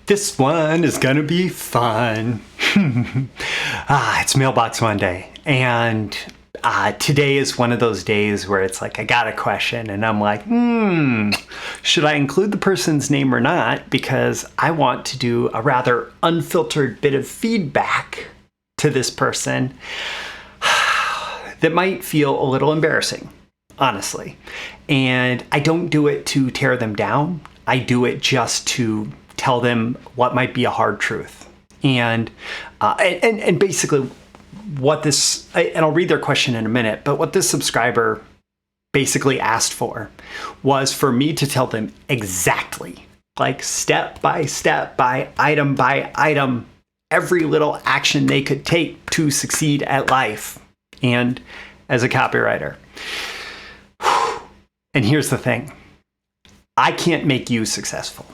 This one is gonna be fun. It's Mailbox Monday, and today is one of those days where it's like I got a question and I'm like, should I include the person's name or not? Because I want to do a rather unfiltered bit of feedback to this person that might feel a little embarrassing, honestly. And I don't do it to tear them down. I do it just to tell them what might be a hard truth. And basically what this, and I'll read their question in a minute, but what this subscriber basically asked for was for me to tell them exactly, like step by item, every little action they could take to succeed at life and as a copywriter. And here's the thing. I can't make you successful.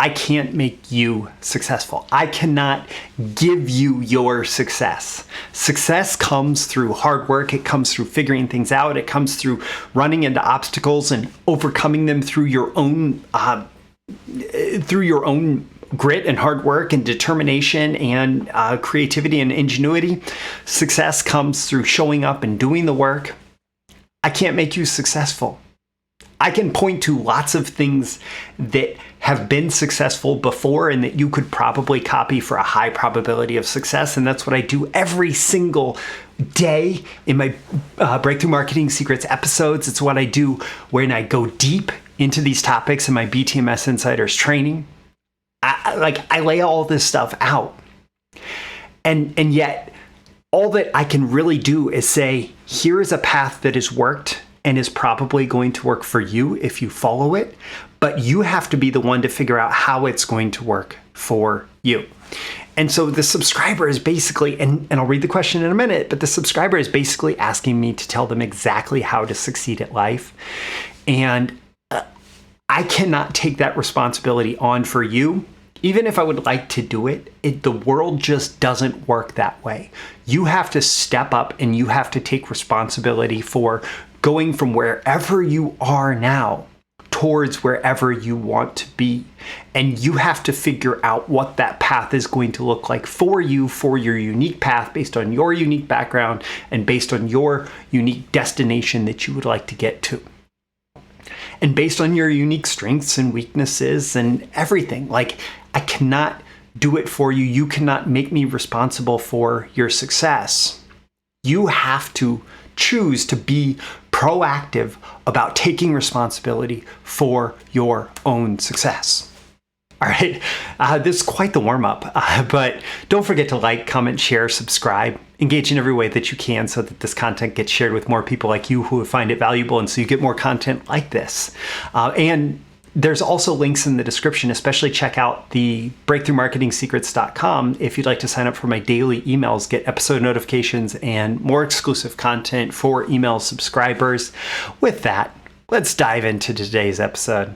I can't make you successful. I cannot give you your success. Success comes through hard work. It comes through figuring things out. It comes through running into obstacles and overcoming them through your own grit and hard work and determination and creativity and ingenuity. Success comes through showing up and doing the work. I can't make you successful. I can point to lots of things that have been successful before and that you could probably copy for a high probability of success. And that's what I do every single day in my Breakthrough Marketing Secrets episodes. It's what I do when I go deep into these topics in my BTMSinsiders training. I lay all this stuff out. And yet all that I can really do is say, here is a path that has worked and is probably going to work for you if you follow it, but you have to be the one to figure out how it's going to work for you. And so the subscriber is basically, and I'll read the question in a minute, but the subscriber is basically asking me to tell them exactly how to succeed at life. And I cannot take that responsibility on for you. Even if I would like to do it, the world just doesn't work that way. You have to step up and you have to take responsibility for going from wherever you are now towards wherever you want to be. And you have to figure out what that path is going to look like for you, for your unique path, based on your unique background and based on your unique destination that you would like to get to. And based on your unique strengths and weaknesses and everything. Like, I cannot do it for you. You cannot make me responsible for your success. You have to choose to be proactive about taking responsibility for your own success. All right, this is quite the warm-up, but don't forget to like, comment, share, subscribe, engage in every way that you can so that this content gets shared with more people like you who find it valuable, and so you get more content like this. And there's also links in the description, especially check out the breakthroughmarketingsecrets.com if you'd like to sign up for my daily emails, get episode notifications, and more exclusive content for email subscribers. With that, let's dive into today's episode.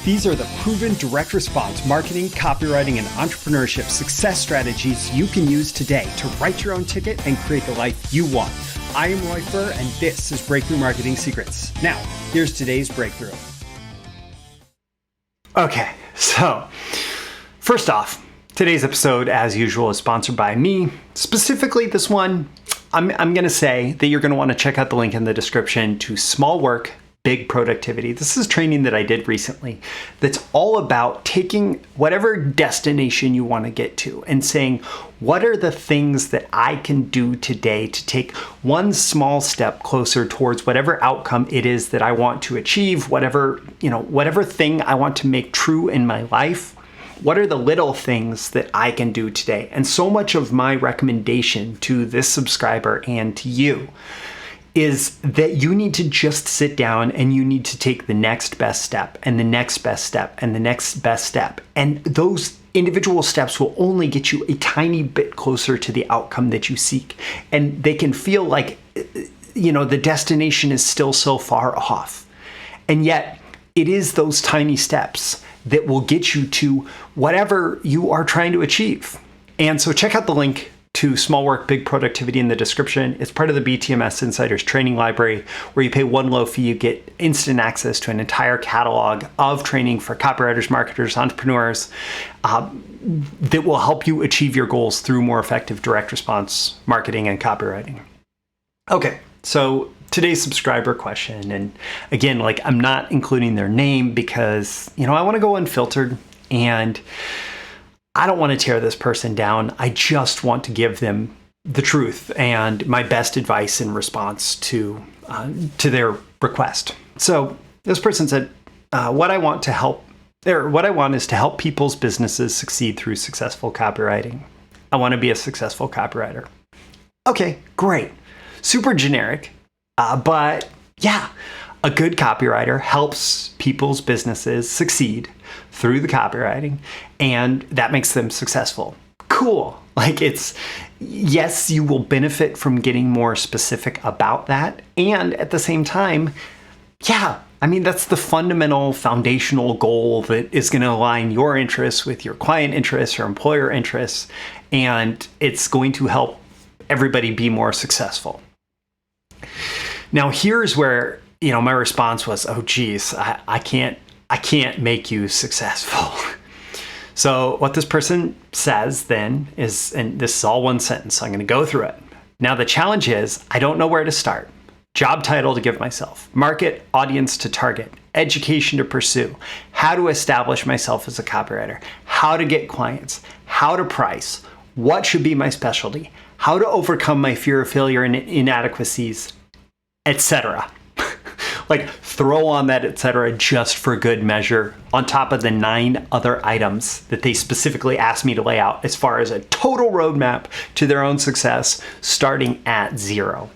These are the proven direct response marketing, copywriting, and entrepreneurship success strategies you can use today to write your own ticket and create the life you want. I am Roy Furr, and this is Breakthrough Marketing Secrets. Now, here's today's breakthrough. Okay, so first off, today's episode, as usual, is sponsored by me. Specifically, this one, I'm going to say that you're going to want to check out the link in the description to Small Work, Big Productivity. This is training that I did recently that's all about taking whatever destination you want to get to and saying, what are the things that I can do today to take one small step closer towards whatever outcome it is that I want to achieve, whatever thing I want to make true in my life. What are the little things that I can do today? And so much of my recommendation to this subscriber and to you is that you need to just sit down and you need to take the next best step and the next best step and the next best step. And those individual steps will only get you a tiny bit closer to the outcome that you seek. And they can feel like, the destination is still so far off. And yet it is those tiny steps that will get you to whatever you are trying to achieve. And so check out the link to Small Work, Big Productivity in the description. It's part of the BTMS Insiders training library, where you pay one low fee, you get instant access to an entire catalog of training for copywriters, marketers, entrepreneurs that will help you achieve your goals through more effective direct response marketing and copywriting. Okay, so today's subscriber question, and again, like, I'm not including their name because, I want to go unfiltered, and I don't want to tear this person down. I just want to give them the truth and my best advice in response to their request. So this person said, what I want is to help people's businesses succeed through successful copywriting. I want to be a successful copywriter. Okay, great. Super generic, but yeah, a good copywriter helps people's businesses succeed through the copywriting, and that makes them successful. Cool. Like, yes, you will benefit from getting more specific about that. And at the same time, yeah, that's the fundamental foundational goal that is going to align your interests with your client interests or employer interests. And it's going to help everybody be more successful. Now, here's where, my response was, oh, geez, I can't make you successful. So what this person says then is, and this is all one sentence, so I'm going to go through it. Now, the challenge is, I don't know where to start. Job title to give myself, market, audience to target, education to pursue, how to establish myself as a copywriter, how to get clients, how to price, what should be my specialty, how to overcome my fear of failure and inadequacies, etc. Like, throw on that etc. just for good measure on top of the 9 other items that they specifically asked me to lay out as far as a total roadmap to their own success, starting at 0.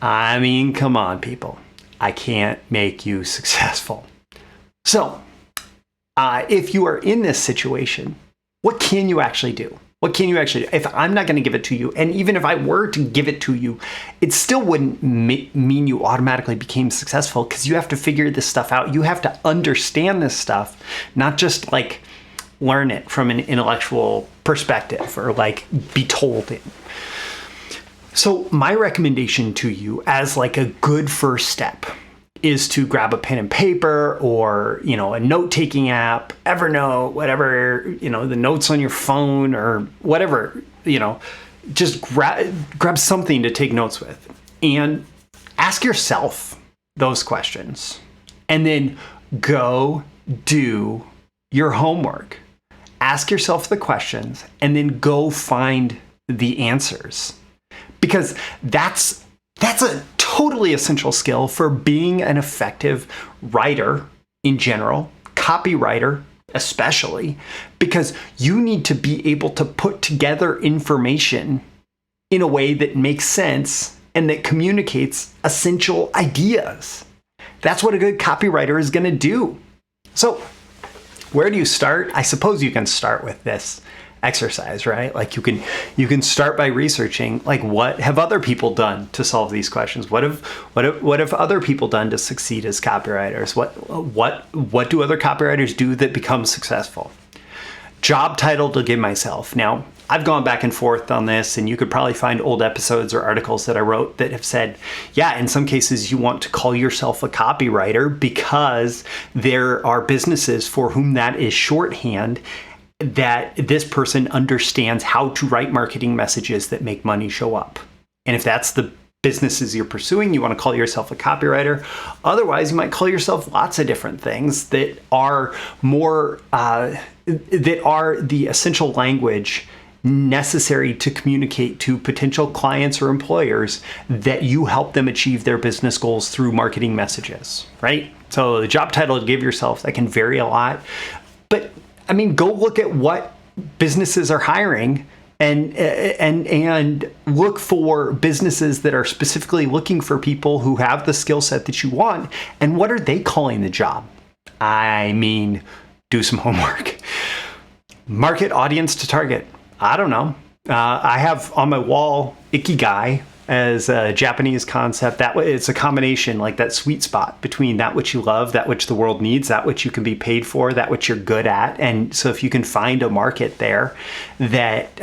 Come on, people. I can't make you successful. So, if you are in this situation, what can you actually do? What can you actually do? If I'm not going to give it to you, and even if I were to give it to you, it still wouldn't mean you automatically became successful, because you have to figure this stuff out. You have to understand this stuff, not just like learn it from an intellectual perspective or like be told it. So my recommendation to you as like a good first step is to grab a pen and paper or, a note-taking app, Evernote, whatever, the notes on your phone or whatever, just grab something to take notes with and ask yourself those questions, and then go do your homework. Ask yourself the questions and then go find the answers, because that's a totally essential skill for being an effective writer in general, copywriter especially, because you need to be able to put together information in a way that makes sense and that communicates essential ideas. That's what a good copywriter is going to do. So, where do you start? I suppose you can start with this exercise, right? Like, you can start by researching, like, what have other people done to solve these questions? What have other people done to succeed as copywriters? What do other copywriters do that become successful? Job title to give myself. Now, I've gone back and forth on this, and you could probably find old episodes or articles that I wrote that have said, yeah, in some cases you want to call yourself a copywriter because there are businesses for whom that is shorthand, that this person understands how to write marketing messages that make money show up. And if that's the businesses you're pursuing, you want to call yourself a copywriter. Otherwise, you might call yourself lots of different things that are more, that are the essential language necessary to communicate to potential clients or employers that you help them achieve their business goals through marketing messages, right? So the job title to give yourself, that can vary a lot. But go look at what businesses are hiring and look for businesses that are specifically looking for people who have the skill set that you want. And what are they calling the job? Do some homework. Market, audience to target. I don't know. I have on my wall Ikigai, as a Japanese concept. That way, it's a combination, like that sweet spot between that which you love, that which the world needs, that which you can be paid for, that which you're good at. And so if you can find a market there that,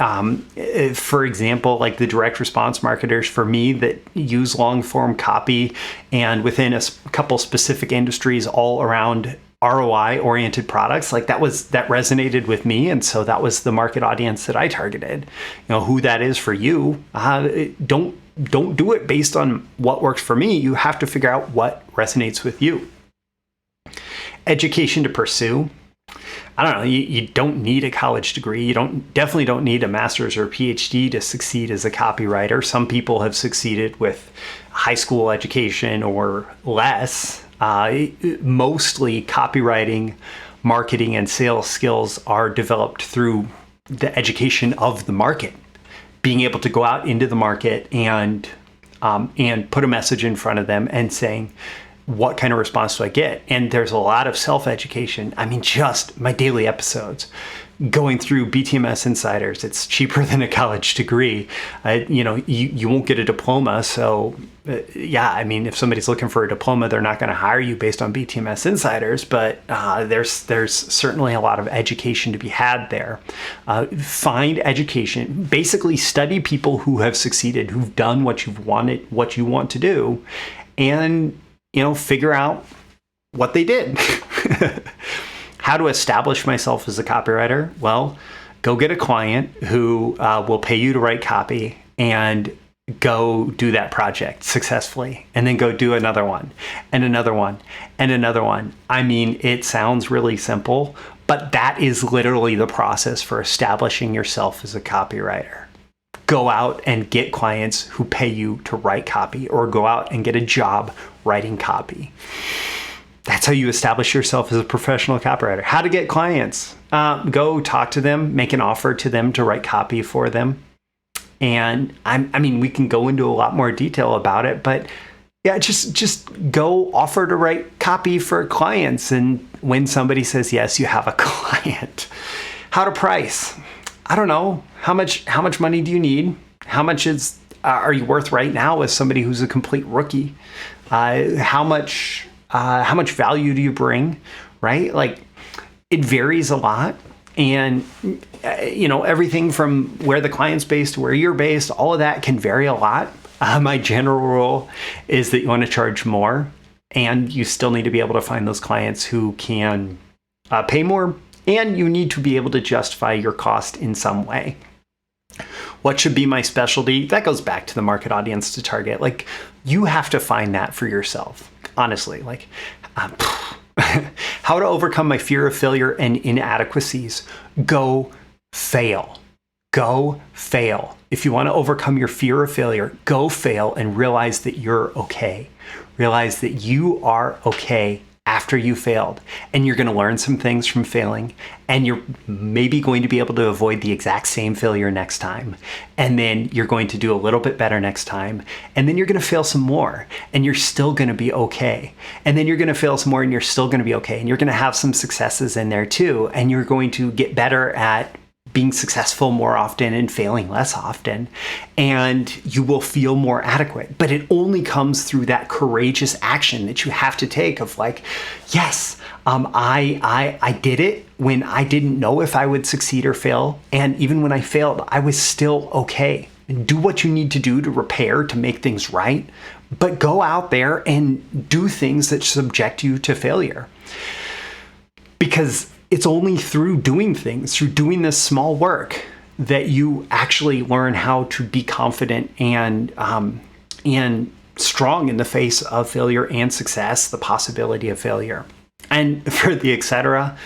for example, like the direct response marketers for me that use long form copy and within a couple specific industries all around ROI oriented products, like that resonated with me. And so that was the market audience that I targeted. Who that is for you, don't do it based on what works for me. You have to figure out what resonates with you. Education to pursue. I don't know, you don't need a college degree. You definitely don't need a master's or a PhD to succeed as a copywriter. Some people have succeeded with high school education or less. Mostly copywriting, marketing, and sales skills are developed through the education of the market. Being able to go out into the market and put a message in front of them and saying, what kind of response do I get? And there's a lot of self-education. I mean, just my daily episodes, going through BTMSinsiders. It's cheaper than a college degree. You won't get a diploma. So yeah, I mean, if somebody's looking for a diploma, they're not going to hire you based on BTMSinsiders, but there's certainly a lot of education to be had there. Find education, basically study people who have succeeded, who've done what you want to do, and figure out what they did. How to establish myself as a copywriter? Well, go get a client who will pay you to write copy and go do that project successfully, and then go do another one and another one and another one. I mean, it sounds really simple, but that is literally the process for establishing yourself as a copywriter. Go out and get clients who pay you to write copy, or go out and get a job writing copy. That's how you establish yourself as a professional copywriter. How to get clients. Go talk to them, make an offer to them to write copy for them. And I mean, we can go into a lot more detail about it, but yeah, just go offer to write copy for clients. And when somebody says yes, you have a client. How to price. I don't know. How much money do you need? How much are you worth right now as somebody who's a complete rookie? How much value do you bring, right? Like, it varies a lot. And, everything from where the client's based to where you're based, all of that can vary a lot. My general rule is that you want to charge more, and you still need to be able to find those clients who can pay more, and you need to be able to justify your cost in some way. What should be my specialty? That goes back to the market audience to target. Like, you have to find that for yourself, honestly. Like, how to overcome my fear of failure and inadequacies. Go fail. Go fail. If you want to overcome your fear of failure, go fail and realize that you're okay. Realize that you are okay after you failed, and you're going to learn some things from failing, and you're maybe going to be able to avoid the exact same failure next time, and then you're going to do a little bit better next time, and then you're going to fail some more, and you're still going to be okay, and then you're going to fail some more, and you're still going to be okay, and you're going to have some successes in there too, and you're going to get better at being successful more often and failing less often, and you will feel more adequate. But it only comes through that courageous action that you have to take of like, yes, I did it when I didn't know if I would succeed or fail. And even when I failed, I was still okay. And do what you need to do to repair, to make things right, but go out there and do things that subject you to failure. Because it's only through doing things, through doing this small work, that you actually learn how to be confident and strong in the face of failure and success, the possibility of failure. And for the etc.,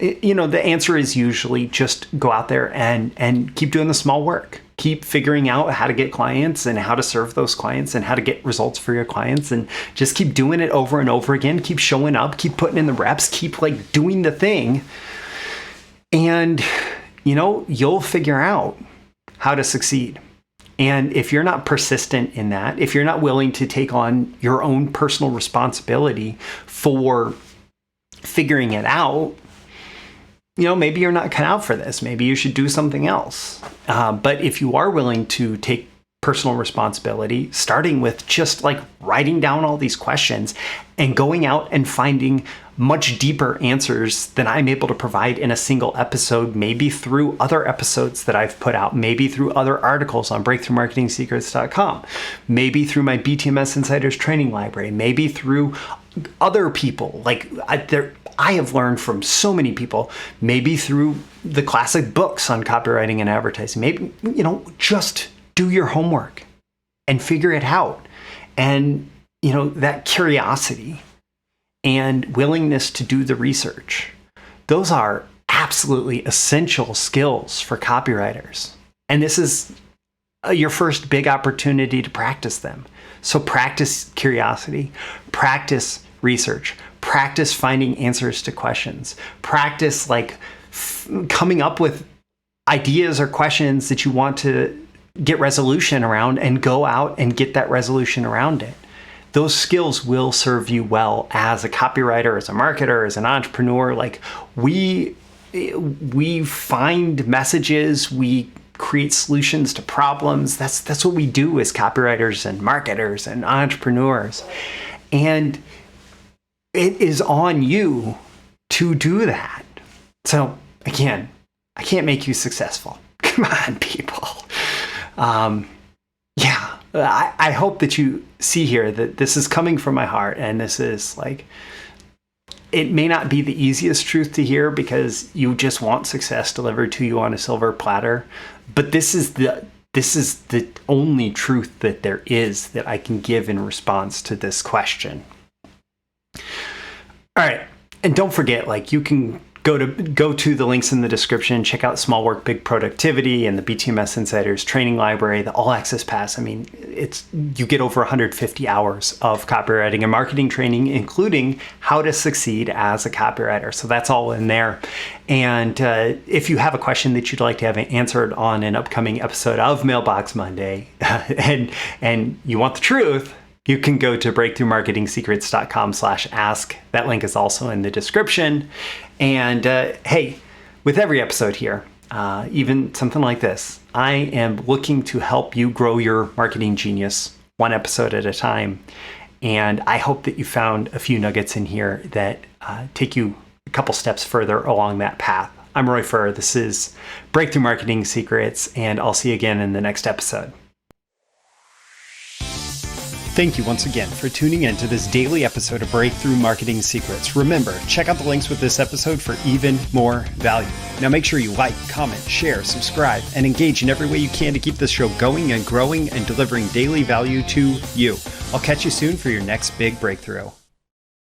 the answer is usually just go out there and keep doing the small work. Keep figuring out how to get clients and how to serve those clients and how to get results for your clients, and just keep doing it over and over again. Keep showing up, keep putting in the reps, keep like doing the thing. And, you'll figure out how to succeed. And if you're not persistent in that, if you're not willing to take on your own personal responsibility for figuring it out, maybe you're not cut out for this. Maybe you should do something else. But if you are willing to take personal responsibility, starting with just like writing down all these questions and going out and finding much deeper answers than I'm able to provide in a single episode, maybe through other episodes that I've put out, maybe through other articles on breakthroughmarketingsecrets.com, maybe through my BTMS Insiders training library, maybe through other people. Like I have learned from so many people, maybe through the classic books on copywriting and advertising. Maybe, just do your homework and figure it out. And, that curiosity and willingness to do the research, those are absolutely essential skills for copywriters. And this is your first big opportunity to practice them. So practice curiosity, practice research, practice finding answers to questions, practice coming up with ideas or questions that you want to get resolution around and go out and get that resolution around it. Those skills will serve you well as a copywriter, as a marketer, as an entrepreneur. We find messages, we create solutions to problems. That's what we do as copywriters and marketers and entrepreneurs. And it is on you to do that. So again, I can't make you successful. Come on, people. I hope that you see here that this is coming from my heart, and this is it may not be the easiest truth to hear because you just want success delivered to you on a silver platter, but this is the only truth that there is that I can give in response to this question. All right, and don't forget, you can go to the links in the description, check out Small Work, Big Productivity and the BTMS Insiders training library, the All-Access Pass. I mean, you get over 150 hours of copywriting and marketing training, including how to succeed as a copywriter. So that's all in there. And if you have a question that you'd like to have answered on an upcoming episode of Mailbox Monday, and you want the truth, you can go to breakthroughmarketingsecrets.com/ask. That link is also in the description. And hey, with every episode here, even something like this, I am looking to help you grow your marketing genius one episode at a time. And I hope that you found a few nuggets in here that take you a couple steps further along that path. I'm Roy Furr. This is Breakthrough Marketing Secrets, and I'll see you again in the next episode. Thank you once again for tuning in to this daily episode of Breakthrough Marketing Secrets. Remember, check out the links with this episode for even more value. Now make sure you like, comment, share, subscribe, and engage in every way you can to keep this show going and growing and delivering daily value to you. I'll catch you soon for your next big breakthrough.